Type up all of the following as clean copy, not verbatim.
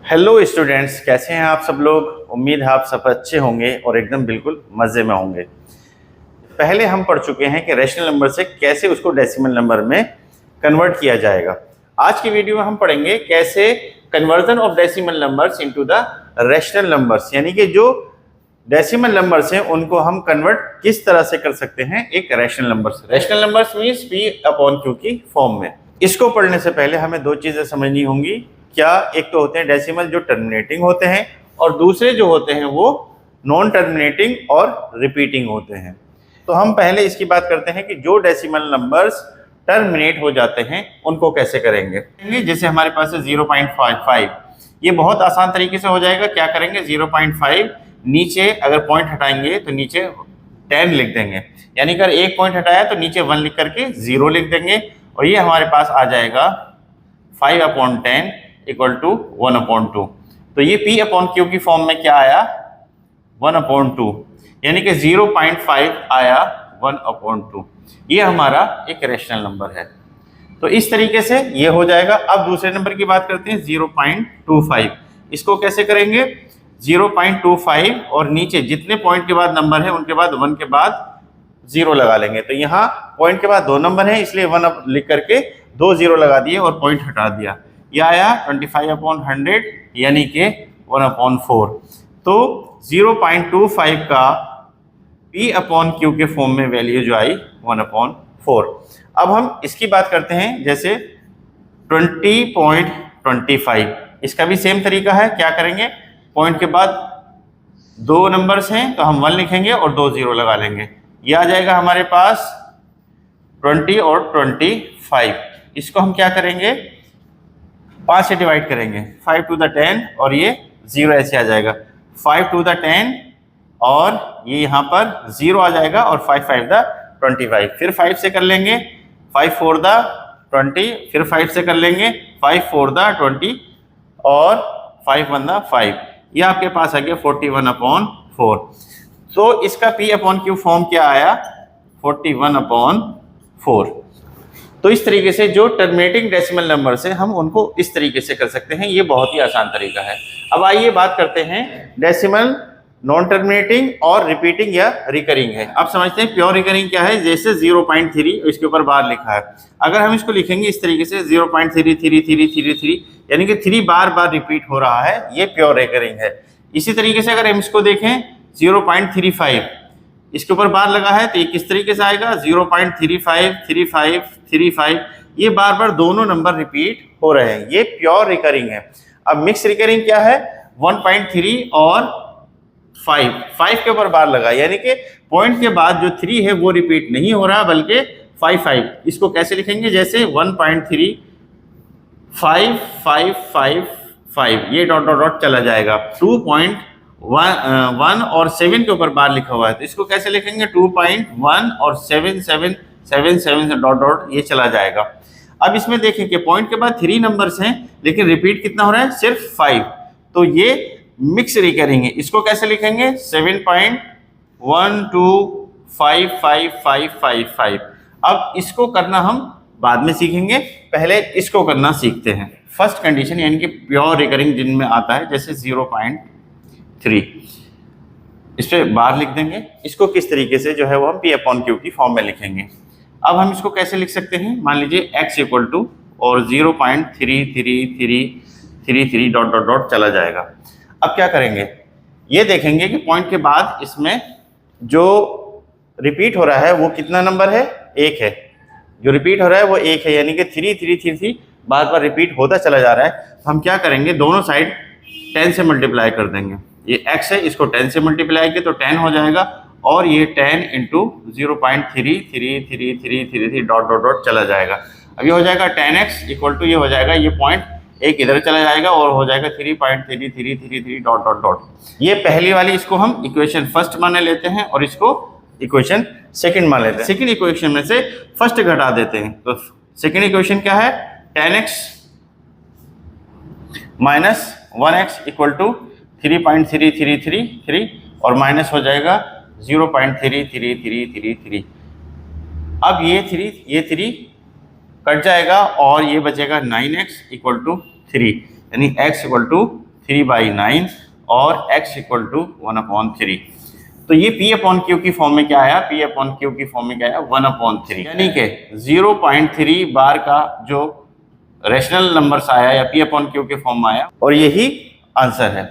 Hello students, कैसे हैं आप सब लोग। उम्मीद है आप सब अच्छे होंगे और एकदम बिल्कुल मज़े में होंगे। पहले हम पढ़ चुके हैं कि रैशनल नंबर से कैसे उसको डेसिमल नंबर में कन्वर्ट किया जाएगा। आज की वीडियो में हम पढ़ेंगे कैसे conversion of decimal numbers into the rational numbers, यानी कि जो डेसिमल नंबर्स हैं उनको हम कन्वर्ट किस तरह से कर सकते हैं एक रैशनल नंबर से। Rational numbers means P upon Q की फॉर्म में। इसको पढ़ने से पहले हमें दो चीज़ें समझनी होंगी। क्या, एक तो होते हैं डेसिमल जो टर्मिनेटिंग होते हैं और दूसरे जो होते हैं वो नॉन टर्मिनेटिंग और रिपीटिंग होते हैं। तो हम पहले इसकी बात करते हैं कि जो डेसिमल नंबर्स टर्मिनेट हो जाते हैं उनको कैसे करेंगे। जैसे हमारे पास है 0.55, ये बहुत आसान तरीके से हो जाएगा। क्या करेंगे, 0.5 नीचे अगर पॉइंट हटाएंगे तो नीचे 10 लिख देंगे, यानी अगर एक पॉइंट हटाया तो नीचे 1 लिख करके 0 लिख देंगे और ये हमारे पास आ जाएगा 5/10 इक्वल टू 1/2। तो ये P अपॉन Q की फॉर्म में क्या आया, 1/2, यानी कि 0.5 आया 1/2। ये हमारा एक रैशनल नंबर है। तो इस तरीके से ये हो जाएगा। अब दूसरे नंबर की बात करते हैं 0.25। इसको कैसे करेंगे, 0.25 और नीचे जितने पॉइंट के बाद नंबर है उनके बाद 1 के बाद 0 लगा लेंगे। तो यहाँ पॉइंट के बाद 2 नंबर है इसलिए 1 लिख करके 2 0 लगा दिए और पॉइंट हटा दिया। यह आया 25/100 यानी कि 1/4। तो 0.25 का P अपॉन Q के फॉर्म में वैल्यू जो आई 1/4। अब हम इसकी बात करते हैं जैसे 20.25। इसका भी सेम तरीका है। क्या करेंगे, पॉइंट के बाद 2 नंबर्स हैं तो हम 1 लिखेंगे और 2 0 लगा लेंगे। यह आ जाएगा हमारे पास 20 और 25। इसको हम क्या करेंगे, 5 से डिवाइड करेंगे, 5 to the 10 और ये 0 ऐसे आ जाएगा, 5 to the 10 और ये यहाँ पर 0 आ जाएगा और 5 5 the 25। फिर 5 से कर लेंगे, 5 4 the 20, फिर 5 से कर लेंगे, 5 4 the 20 और 5 1 the 5। ये आपके पास आ गया 41/4। तो इसका P अपॉन Q फॉर्म क्या आया, 41/4। तो इस तरीके से जो टर्मिनेटिंग डेसिमल नंबर से हम उनको इस तरीके से कर सकते हैं। ये बहुत ही आसान तरीका है। अब आइए बात करते हैं डेसिमल नॉन टर्मिनेटिंग और रिपीटिंग या रिकरिंग है। अब समझते हैं प्योर रिकरिंग क्या है। जैसे 0.3 इसके ऊपर बार लिखा है, अगर हम इसको लिखेंगे इस तरीके से 0.333333, यानी कि 3 बार बार रिपीट हो रहा है, ये प्योर रिकरिंग है। इसी तरीके से अगर हम इसको देखें 0.35, इसके ऊपर बार लगा है तो ये किस तरीके से आएगा, 0.353535, ये बार बार दोनों नंबर रिपीट हो रहे हैं, ये प्योर रिकरिंग है। अब मिक्स रिकरिंग क्या है, 1.3 और 5 के ऊपर बार लगा, यानी कि पॉइंट के बाद जो 3 है वो रिपीट नहीं हो रहा बल्कि 5। इसको कैसे लिखेंगे, जैसे 1.355555, ये डॉट डॉट डॉट चला जाएगा। 2.1 और 7 के ऊपर बार लिखा हुआ है तो इसको कैसे लिखेंगे, 2.1 और 7 डॉट डॉट ये चला जाएगा। अब इसमें देखें कि पॉइंट के बाद 3 नंबर्स हैं लेकिन रिपीट कितना हो रहा है, सिर्फ 5। तो ये मिक्स रिकरिंग है। इसको कैसे लिखेंगे, 7.12555555। अब इसको करना हम बाद में सीखेंगे, पहले इसको करना सीखते हैं। फर्स्ट कंडीशन यानी कि प्योर रिकरिंग जिनमें आता है, जैसे 0.3, इस पे बार लिख देंगे। इसको किस तरीके से जो है वो हम P अपॉन Q की फॉर्म में लिखेंगे। अब हम इसको कैसे लिख सकते हैं, मान लीजिए x इक्वल टू और 0.3333 डॉट डॉट डॉट चला जाएगा। अब क्या करेंगे, ये देखेंगे कि पॉइंट के बाद इसमें जो रिपीट हो रहा है वो कितना नंबर है, 1 है। जो रिपीट हो रहा है वो 1 है, यानी कि 3333 बार बार रिपीट होता चला जा रहा है। तो हम क्या करेंगे, दोनों साइड 10 से मल्टीप्लाई कर देंगे। ये x है, इसको 10 से मल्टीप्लाई किया तो 10 हो जाएगा और ये 10 इंटू 0.333333 डॉट डॉट डॉट चला जाएगा। अब ये हो जाएगा 10x इक्वल टू, ये हो जाएगा, ये पॉइंट एक इधर चला जाएगा और हो जाएगा 3.3333 डॉट डॉट डॉट। ये पहली वाली, इसको हम इक्वेशन फर्स्ट मान लेते हैं और इसको इक्वेशन सेकंड मान लेते हैं। सेकंड इक्वेशन में से फर्स्ट घटा देते हैं तो सेकंड इक्वेशन क्या है, 10x minus 1x equal to 3.3333 और माइनस हो जाएगा 0.3333। अब ये 3 कट जाएगा और ये बचेगा 9x इक्वल टू 3, यानी x इक्वल टू 3/9 और x इक्वल टू 1/3। तो ये P अपॉन Q की फॉर्म में क्या आया, P अपॉन Q की फॉर्म में क्या आया 1/3, यानी कि 0.3 बार का जो रेशनल नंबर्स आया या P अपॉन Q के फॉर्म में आया, और यही आंसर है।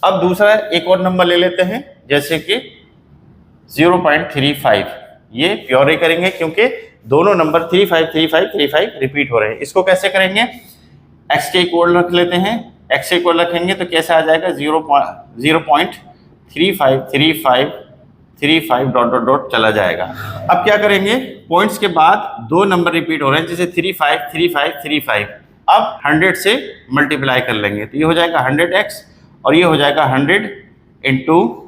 अब दूसरा एक और नंबर ले लेते हैं, जैसे कि 0.35। ये प्योर रिकरिंग है क्योंकि दोनों नंबर 35 रिपीट हो रहे हैं। इसको कैसे करेंगे, x के इक्वल रख लेते हैं, x के इक्वल रखेंगे तो कैसे आ जाएगा 0.35 डॉट डॉट डॉट चला जाएगा। अब क्या करेंगे, पॉइंट्स के बाद दो नंबर रिपीट हो रहे हैं, जैसे 35 अब 100 से मल्टीप्लाई कर लेंगे तो ये हो जाएगा 100x और ये हो जाएगा 100 इंटू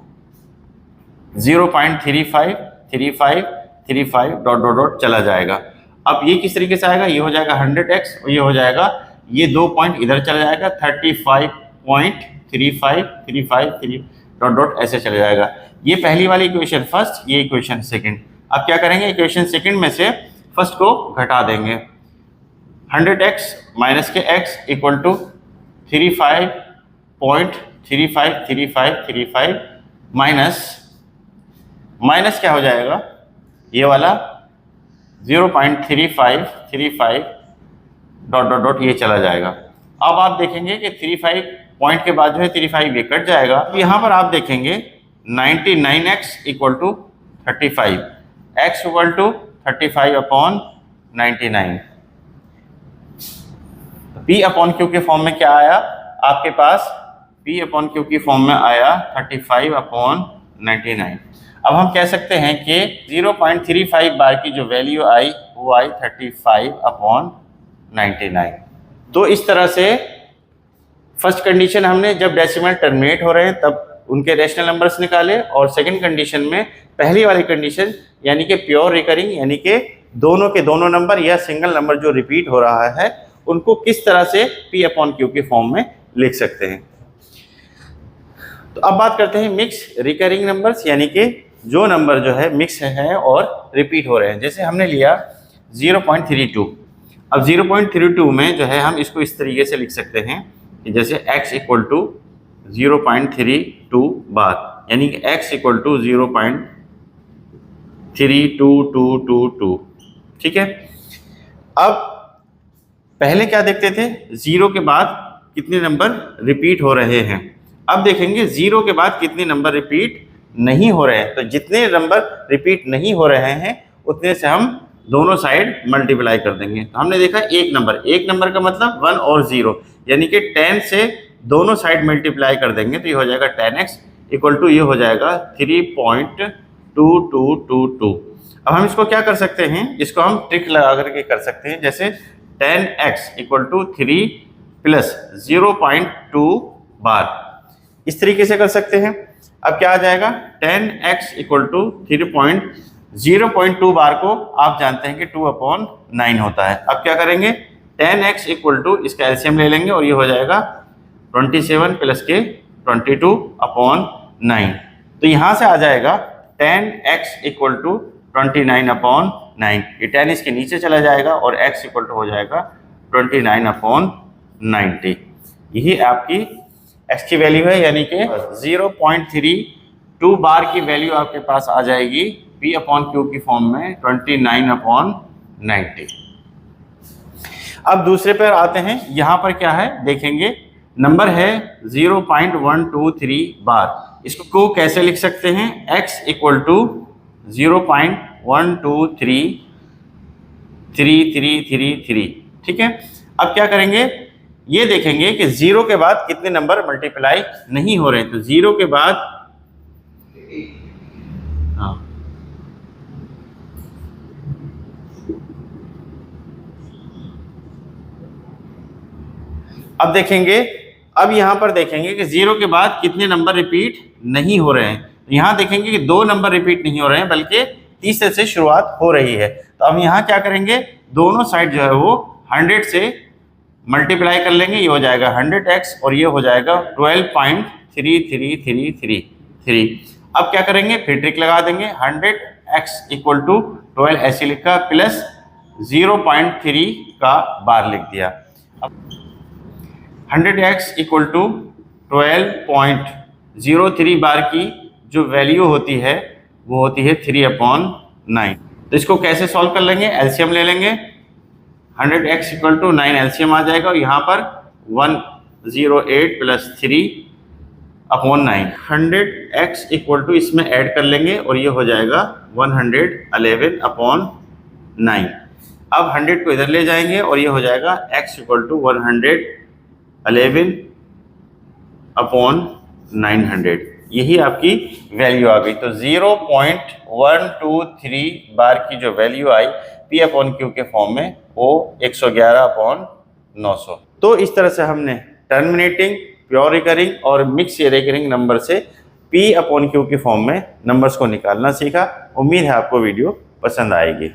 0.35 डॉट डॉट डॉट चला जाएगा। अब ये किस तरीके से आएगा, ये हो जाएगा 100x और ये हो जाएगा, ये 2 पॉइंट इधर चला जाएगा 35.35 डॉट डॉट ऐसे चला जाएगा। ये पहली वाली इक्वेशन फर्स्ट, ये इक्वेशन सेकंड। अब क्या करेंगे, इक्वेशन सेकंड में से फर्स्ट को घटा देंगे, 100x माइनस के x इक्वल टू 35.35 माइनस क्या हो जाएगा, ये वाला 0.35 डॉट डॉट डॉट ये चला जाएगा। अब आप देखेंगे कि 35 पॉइंट के बाद जो है 35 ये कट जाएगा। अब यहाँ पर आप देखेंगे 99x equal to 35, x equal to 35/99। P upon Q के फॉर्म में क्या आया आपके पास, P अपॉन Q की फॉर्म में आया 35/99। अब हम कह सकते हैं कि 0.35 बार की जो वैल्यू आई वो आई 35/99। तो इस तरह से फर्स्ट कंडीशन हमने जब डेसिमल टर्मिनेट हो रहे हैं तब उनके रेशनल नंबर्स निकाले, और सेकंड कंडीशन में पहली वाली कंडीशन यानी कि प्योर रिकरिंग, यानी कि दोनों के दोनों नंबर या सिंगल नंबर जो रिपीट हो रहा है उनको किस तरह से P अपॉन Q के फॉर्म में लिख सकते हैं। तो अब बात करते हैं मिक्स रिकरिंग नंबर्स, यानी कि जो नंबर जो है मिक्स है और रिपीट हो रहे हैं। जैसे हमने लिया 0.32। अब 0.32 में जो है हम इसको इस तरीके से लिख सकते हैं कि जैसे x इक्वल टू 0.32 बार, यानी कि x इक्वल टू 0.32222। ठीक है। अब पहले क्या देखते थे, 0 के बाद कितने नंबर रिपीट हो रहे हैं। अब देखेंगे 0 के बाद कितने नंबर रिपीट नहीं हो रहे हैं। तो जितने नंबर रिपीट नहीं हो रहे हैं उतने से हम दोनों साइड मल्टीप्लाई कर देंगे। तो हमने देखा एक नंबर का मतलब 1 और 0, यानी कि 10 से दोनों साइड मल्टीप्लाई कर देंगे तो ये हो जाएगा 10x इक्वल टू ये हो जाएगा 3.2222। अब हम इसको क्या कर सकते हैं, इसको हम ट्रिक लगा करके कर सकते हैं। जैसे 10x इक्वल टू 3 प्लस 0.2 बार, इस तरीके से कर सकते हैं। अब क्या आ जाएगा, 10x इक्वल टू 0.2 बार को आप जानते हैं कि 2/9 होता है। अब क्या करेंगे, 10x इक्वल टू इसका एलसीएम ले लेंगे और ये हो जाएगा 27 प्लस के 22/9। तो यहाँ से आ जाएगा 10x इक्वल टू 29/9। ये 10 इसके नीचे चला जाएगा और x इक्वल टू हो जाएगा 29/90। यही आपकी x की वैल्यू है, यानी कि 0.32 बार की वैल्यू आपके पास आ जाएगी P अपॉन Q की फॉर्म में 29/90। अब दूसरे पर आते हैं, यहाँ पर क्या है देखेंगे, नंबर है 0.123 बार। इसको कैसे लिख सकते हैं, x इक्वल टू 0.1233333। ठीक है। अब क्या करेंगे, ये देखेंगे कि 0 के बाद कितने नंबर मल्टीप्लाई नहीं हो रहे हैं। तो 0 के बाद अब देखेंगे, अब यहां पर देखेंगे कि 0 के बाद कितने नंबर रिपीट नहीं हो रहे हैं। यहां देखेंगे कि 2 नंबर रिपीट नहीं हो रहे हैं बल्कि तीसरे से शुरुआत हो रही है। तो अब यहां क्या करेंगे, दोनों साइड जो है वो 100 से मल्टीप्लाई कर लेंगे, ये हो जाएगा 100x और ये हो जाएगा 12.3333। अब क्या करेंगे, फिर ट्रिक लगा देंगे, 100x इक्वल टू 12 ऐसे लिखा प्लस 0.3 का बार लिख दिया। 100x इक्वल टू 12.03 बार की जो वैल्यू होती है वो होती है 3/9। तो इसको कैसे सॉल्व कर लेंगे, एलसीएम ले लेंगे। 100x इक्वल टू 9 एलसीएम आ जाएगा और यहाँ पर 108 प्लस 3/9। 100x इक्वल टू इसमें ऐड कर लेंगे और ये हो जाएगा 111/9। अब 100 को इधर ले जाएंगे और ये हो जाएगा x इक्वल टू 111/900। यही आपकी वैल्यू आ गई। तो 0.123 बार की जो वैल्यू आई P/Q के फॉर्म में वो 111/900। तो इस तरह से हमने टर्मिनेटिंग, प्योर रिकरिंग और मिक्स रिकरिंग नंबर से P/Q के फॉर्म में नंबर्स को निकालना सीखा। उम्मीद है आपको वीडियो पसंद आएगी।